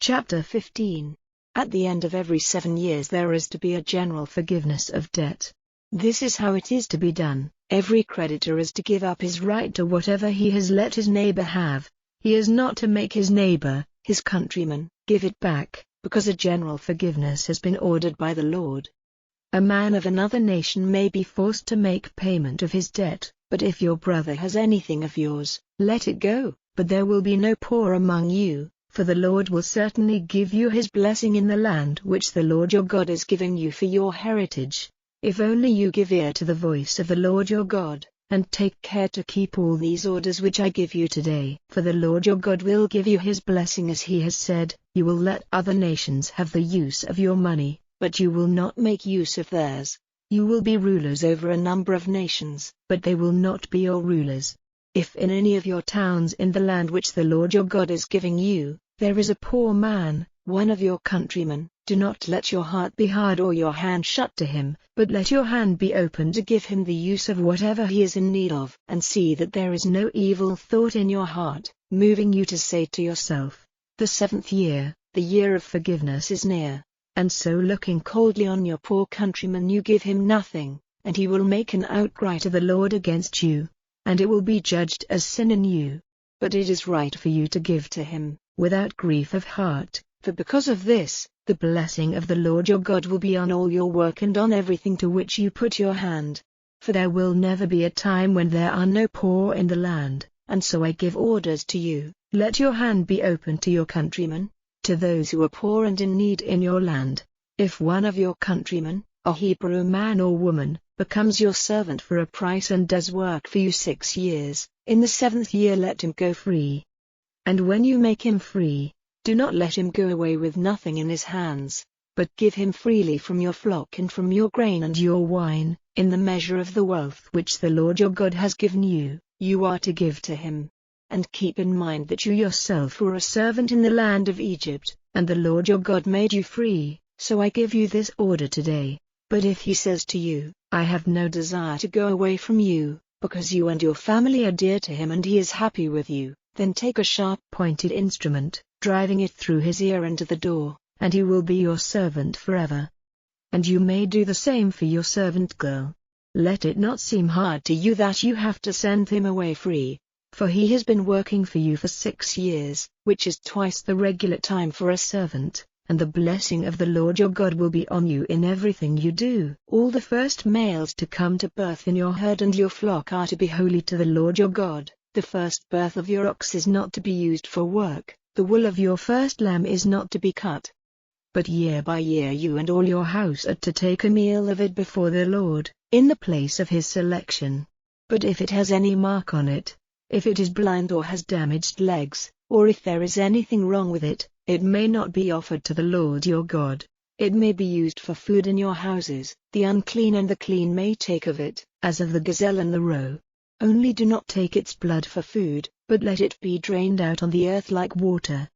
Chapter 15. At the end of every 7 years there is to be a general forgiveness of debt. This is how it is to be done. Every creditor is to give up his right to whatever he has let his neighbor have. He is not to make his neighbor, his countryman, give it back, because a general forgiveness has been ordered by the Lord. A man of another nation may be forced to make payment of his debt, but if your brother has anything of yours, let it go, but there will be no poor among you, for the Lord will certainly give you his blessing in the land which the Lord your God is giving you for your heritage. If only you give ear to the voice of the Lord your God, and take care to keep all these orders which I give you today. For the Lord your God will give you his blessing, as he has said, you will let other nations have the use of your money, but you will not make use of theirs. You will be rulers over a number of nations, but they will not be your rulers. If in any of your towns in the land which the Lord your God is giving you, there is a poor man, one of your countrymen, do not let your heart be hard or your hand shut to him, but let your hand be open to give him the use of whatever he is in need of. And see that there is no evil thought in your heart, moving you to say to yourself, the 7th year, the year of forgiveness is near. And so looking coldly on your poor countryman you give him nothing, and he will make an outcry to the Lord against you, and it will be judged as sin in you. But it is right for you to give to him, without grief of heart, for because of this, the blessing of the Lord your God will be on all your work and on everything to which you put your hand. For there will never be a time when there are no poor in the land, and so I give orders to you, let your hand be open to your countrymen, to those who are poor and in need in your land. If one of your countrymen, a Hebrew man or woman, becomes your servant for a price and does work for you 6 years, in the 7th year let him go free. And when you make him free, do not let him go away with nothing in his hands, but give him freely from your flock and from your grain and your wine, in the measure of the wealth which the Lord your God has given you, you are to give to him. And keep in mind that you yourself were a servant in the land of Egypt, and the Lord your God made you free, so I give you this order today. But if he says to you, I have no desire to go away from you, because you and your family are dear to him and he is happy with you, then take a sharp pointed instrument, driving it through his ear into the door, and he will be your servant forever. And you may do the same for your servant girl. Let it not seem hard to you that you have to send him away free, for he has been working for you for 6 years, which is twice the regular time for a servant. And the blessing of the Lord your God will be on you in everything you do. All the first males to come to birth in your herd and your flock are to be holy to the Lord your God. The first birth of your ox is not to be used for work, the wool of your first lamb is not to be cut. But year by year you and all your house are to take a meal of it before the Lord, in the place of his selection. But if it has any mark on it, if it is blind or has damaged legs, or if there is anything wrong with it, it may not be offered to the Lord your God. It may be used for food in your houses. The unclean and the clean may take of it, as of the gazelle and the roe. Only do not take its blood for food, but let it be drained out on the earth like water,